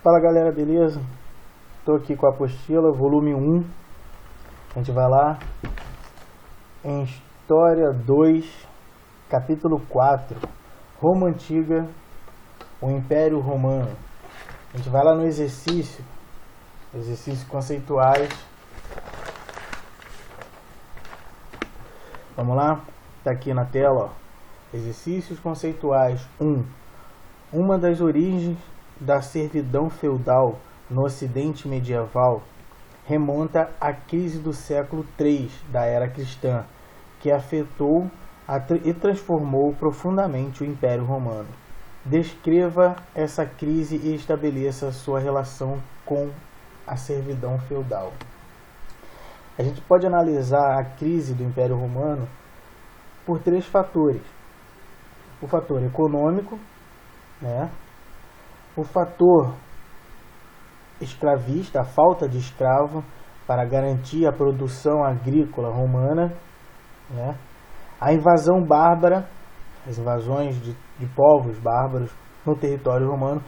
Fala galera, beleza? Estou aqui com a apostila, volume 1. A gente vai lá em História 2, capítulo 4, Roma Antiga, o Império Romano. A gente vai lá no exercícios conceituais. Vamos lá? Está aqui na tela, ó. Exercícios conceituais 1. Uma das origens da servidão feudal no Ocidente medieval remonta à crise do século III da era cristã, que afetou e transformou profundamente o Império Romano. Descreva essa crise e estabeleça sua relação com a servidão feudal. A gente pode analisar a crise do Império Romano por 3 fatores. O fator econômico, né? O fator escravista, a falta de escravo para garantir a produção agrícola romana, né? A invasão bárbara, as invasões de povos bárbaros no território romano,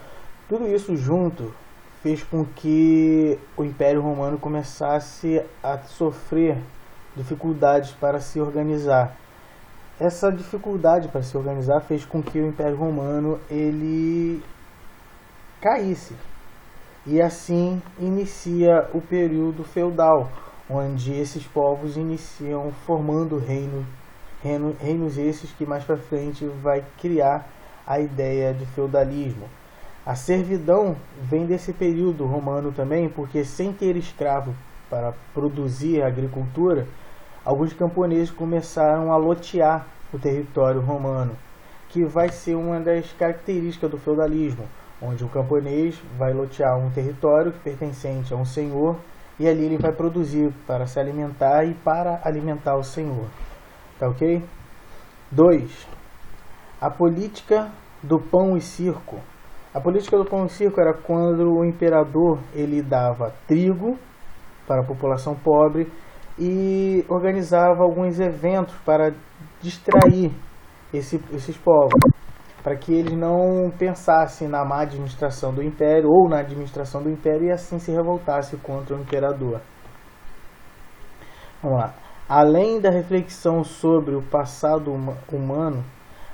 tudo isso junto fez com que o Império Romano começasse a sofrer dificuldades para se organizar. Essa dificuldade para se organizar fez com que o Império Romano ele caísse. E assim inicia o período feudal, onde esses povos iniciam formando reinos esses que mais para frente vai criar a ideia de feudalismo. A servidão vem desse período romano também, porque sem ter escravo para produzir a agricultura, alguns camponeses começaram a lotear o território romano, que vai ser uma das características do feudalismo, onde o camponês vai lotear um território pertencente a um senhor e ali ele vai produzir para se alimentar e para alimentar o senhor. Tá ok? 2. A política do pão e circo. A política do pão e circo era quando o imperador ele dava trigo para a população pobre e organizava alguns eventos para distrair esses povos, para que eles não pensassem na má administração do império ou na administração do império e assim se revoltassem contra o imperador. Vamos lá. Além da reflexão sobre o passado humano,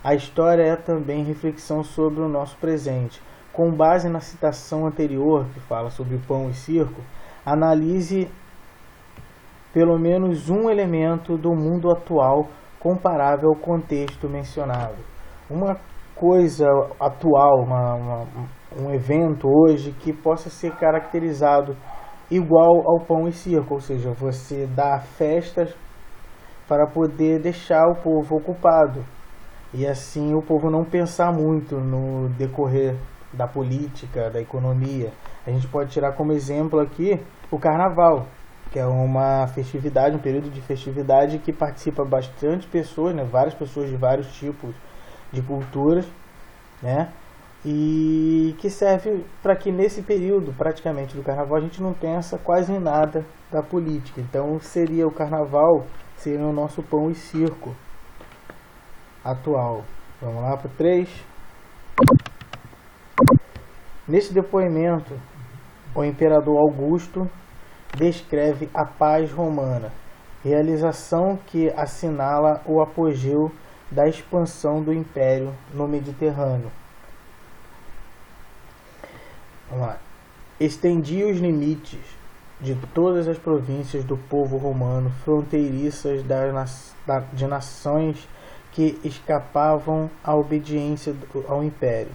a história é também reflexão sobre o nosso presente. Com base na citação anterior, que fala sobre o pão e circo, analise pelo menos um elemento do mundo atual comparável ao contexto mencionado. Uma coisa atual, um evento hoje que possa ser caracterizado igual ao pão e circo, ou seja, você dá festas para poder deixar o povo ocupado e assim o povo não pensar muito no decorrer da política, da economia. A gente pode tirar como exemplo aqui o carnaval, que é uma festividade, um período de festividade que participa bastante pessoas, né? Várias pessoas de vários tipos de culturas, né? E que serve para que nesse período praticamente do carnaval a gente não pensa quase em nada da política. Então seria o carnaval, seria o nosso pão e circo atual. Vamos lá para 3. Nesse depoimento, o imperador Augusto descreve a paz romana, realização que assinala o apogeu da expansão do império no Mediterrâneo. Vamos lá. Estendia os limites de todas as províncias do povo romano, fronteiriças de nações que escapavam à obediência ao império.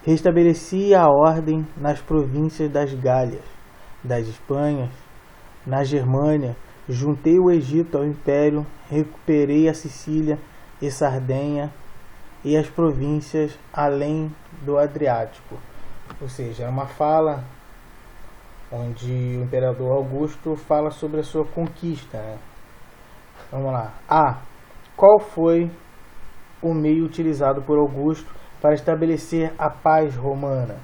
Restabelecia a ordem nas províncias das Gálias, das Espanhas, na Germânia, juntei o Egito ao império, recuperei a Sicília e Sardenha e as províncias além do Adriático. Ou seja, é uma fala onde o imperador Augusto fala sobre a sua conquista, né? Vamos lá. Qual foi o meio utilizado por Augusto para estabelecer a paz romana?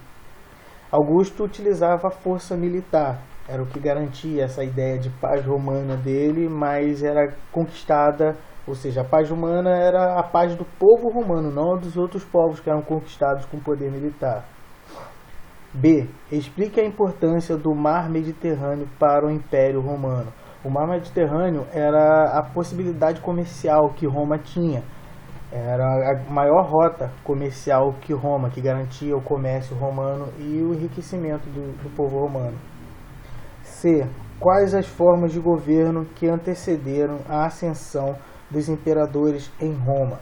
Augusto utilizava a força militar, era o que garantia essa ideia de paz romana dele, mas era conquistada, ou seja, a paz romana era a paz do povo romano, não dos outros povos que eram conquistados com poder militar. B. Explique a importância do mar Mediterrâneo para o Império Romano. O mar Mediterrâneo era a possibilidade comercial que Roma tinha. Era a maior rota comercial que Roma, que garantia o comércio romano e o enriquecimento do povo romano. C. Quais as formas de governo que antecederam a ascensão dos imperadores em Roma?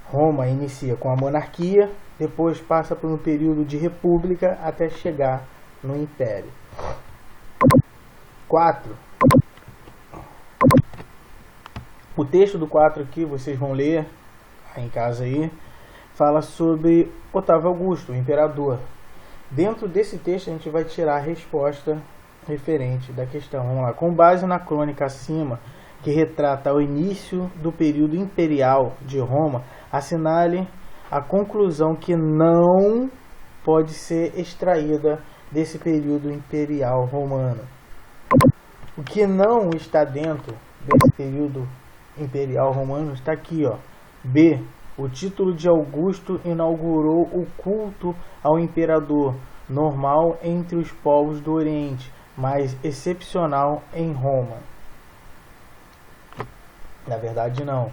Roma inicia com a monarquia, depois passa por um período de república até chegar no império. 4. O texto do 4 aqui, vocês vão ler em casa aí, fala sobre Otávio Augusto, o imperador. Dentro desse texto a gente vai tirar a resposta referente da questão. Vamos lá. Com base na crônica acima, que retrata o início do período imperial de Roma, assinale a conclusão que não pode ser extraída desse período imperial romano. O que não está dentro desse período imperial romano está aqui, ó. B. O título de Augusto inaugurou o culto ao imperador, normal entre os povos do Oriente, mas excepcional em Roma. Na verdade, não.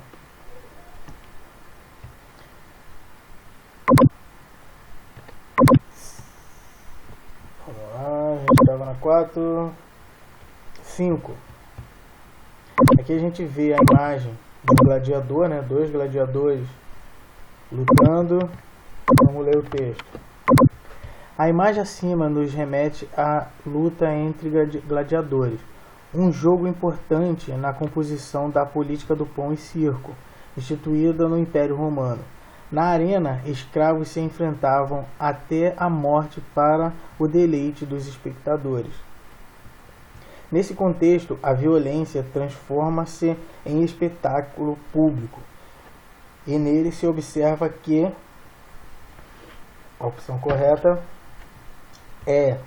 Vamos lá, a gente estava na 4. 5. Aqui a gente vê a imagem de um gladiador, né? 2 gladiadores lutando. Vamos ler o texto. A imagem acima nos remete à luta entre gladiadores, um jogo importante na composição da política do pão e circo, instituída no Império Romano. Na arena, escravos se enfrentavam até a morte para o deleite dos espectadores. Nesse contexto, a violência transforma-se em espetáculo público, e nele se observa que a opção correta é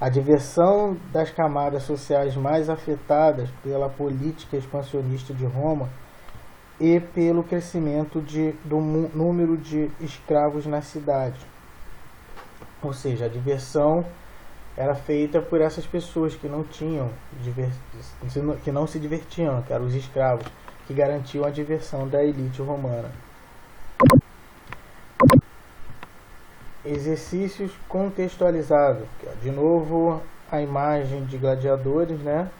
a diversão das camadas sociais mais afetadas pela política expansionista de Roma e pelo crescimento do número de escravos na cidade. Ou seja, a diversão era feita por essas pessoas que não que não se divertiam, que eram os escravos, que garantiam a diversão da elite romana. Exercícios contextualizados. De novo, a imagem de gladiadores, né?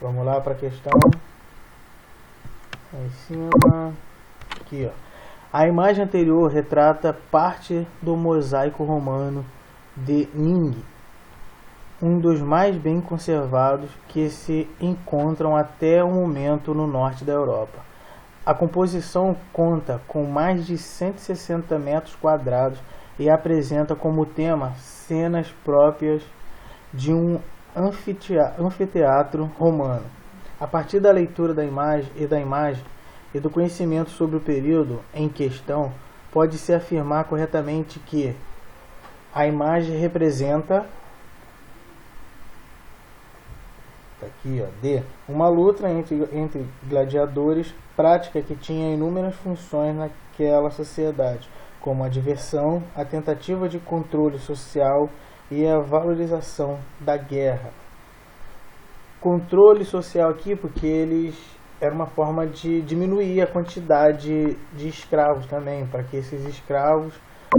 Vamos lá para a questão. Aí em cima. Aqui, ó. A imagem anterior retrata parte do mosaico romano de Ning, um dos mais bem conservados que se encontram até o momento no norte da Europa. A composição conta com mais de 160 metros quadrados e apresenta como tema cenas próprias de um anfiteatro romano. A partir da leitura da imagem e do conhecimento sobre o período em questão, pode-se afirmar corretamente que a imagem representa aqui, ó, D, uma luta entre gladiadores, prática que tinha inúmeras funções naquela sociedade, como a diversão, a tentativa de controle social e a valorização da guerra. Controle social aqui porque era uma forma de diminuir a quantidade de escravos também, para que esses escravos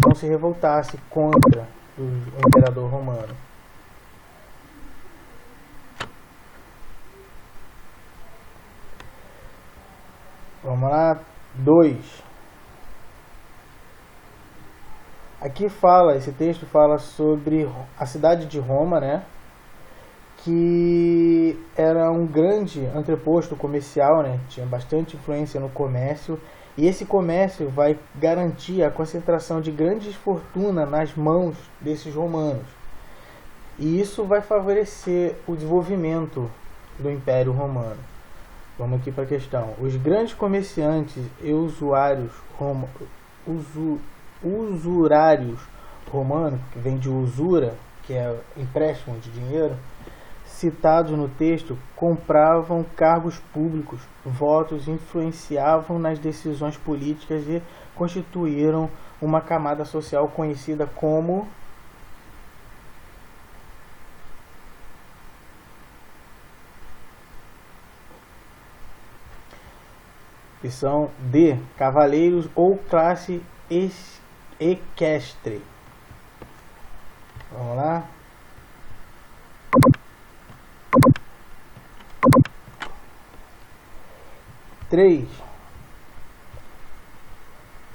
não se revoltassem contra o imperador romano. Vamos lá, 2. Aqui esse texto fala sobre a cidade de Roma, né? Que era um grande entreposto comercial, né? Tinha bastante influência no comércio, e esse comércio vai garantir a concentração de grandes fortunas nas mãos desses romanos. E isso vai favorecer o desenvolvimento do Império Romano. Vamos aqui para a questão. Os grandes comerciantes e usurários romanos, que vem de usura, que é empréstimo de dinheiro, citados no texto, compravam cargos públicos, votos, influenciavam nas decisões políticas e constituíram uma camada social conhecida como opção D, cavaleiros ou classe equestre. Vamos lá. Três.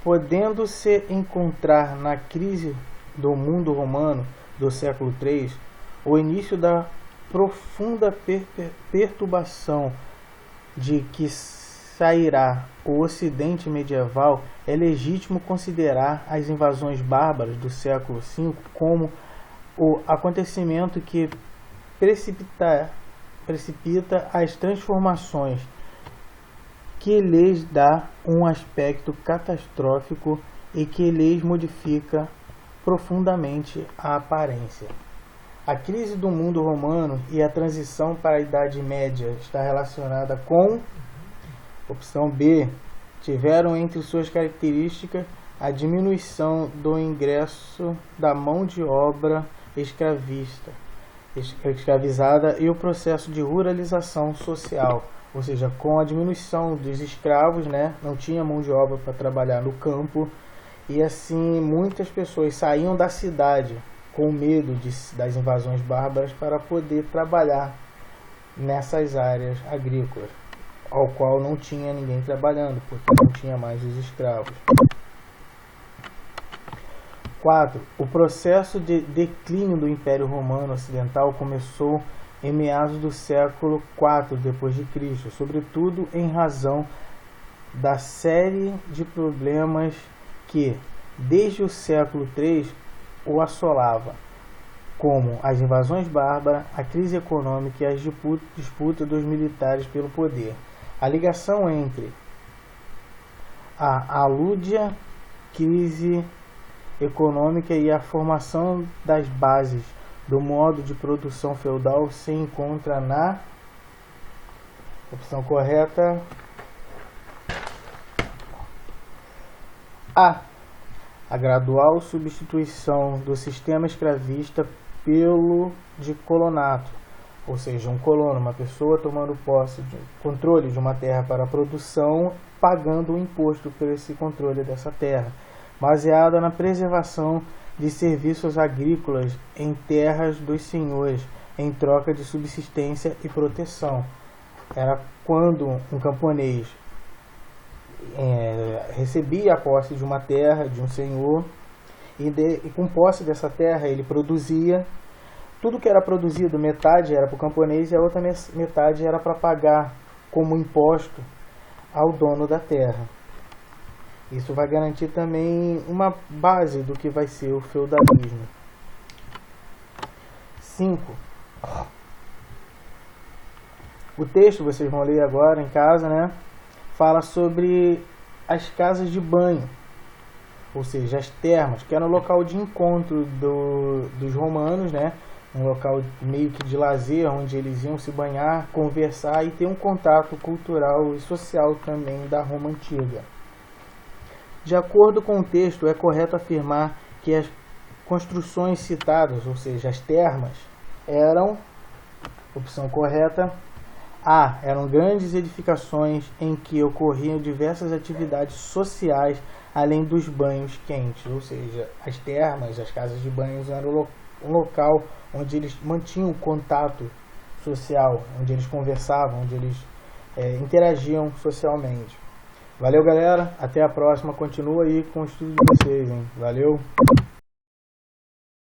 Podendo-se encontrar na crise do mundo romano do século III o início da profunda perturbação de que sairá o Ocidente medieval, é legítimo considerar as invasões bárbaras do século V como o acontecimento que precipita as transformações que lhes dá um aspecto catastrófico e que lhes modifica profundamente a aparência. A crise do mundo romano e a transição para a Idade Média está relacionada com opção B, tiveram entre suas características a diminuição do ingresso da mão de obra escravizada e o processo de ruralização social, ou seja, com a diminuição dos escravos, né, não tinha mão de obra para trabalhar no campo, e assim muitas pessoas saíam da cidade com medo das invasões bárbaras para poder trabalhar nessas áreas agrícolas, ao qual não tinha ninguém trabalhando, porque não tinha mais os escravos. 4. O processo de declínio do Império Romano Ocidental começou em meados do século IV d.C., sobretudo em razão da série de problemas que, desde o século III, o assolava, como as invasões bárbaras, a crise econômica e as disputas dos militares pelo poder. A ligação entre a alúdia crise econômica e a formação das bases do modo de produção feudal se encontra na opção correta A gradual substituição do sistema escravista pelo de colonato, ou seja, um colono, uma pessoa tomando posse de controle de uma terra para a produção, pagando o imposto por esse controle dessa terra, baseada na preservação de serviços agrícolas em terras dos senhores, em troca de subsistência e proteção. Era quando um camponês recebia a posse de uma terra, de um senhor, e com posse dessa terra ele produzia. Tudo que era produzido, metade era para o camponês e a outra metade era para pagar como imposto ao dono da terra. Isso vai garantir também uma base do que vai ser o feudalismo. 5. O texto, vocês vão ler agora em casa, né? Fala sobre as casas de banho, ou seja, as termas, que era o local de encontro dos romanos, né? Um local meio que de lazer, onde eles iam se banhar, conversar e ter um contato cultural e social também da Roma Antiga. De acordo com o texto, é correto afirmar que as construções citadas, ou seja, as termas, eram, opção correta, A. Eram grandes edificações em que ocorriam diversas atividades sociais, além dos banhos quentes, ou seja, as termas, as casas de banhos eram um local onde eles mantinham contato social, onde eles conversavam, onde eles interagiam socialmente. Valeu, galera. Até a próxima. Continua aí com o estudo de vocês, hein? Valeu.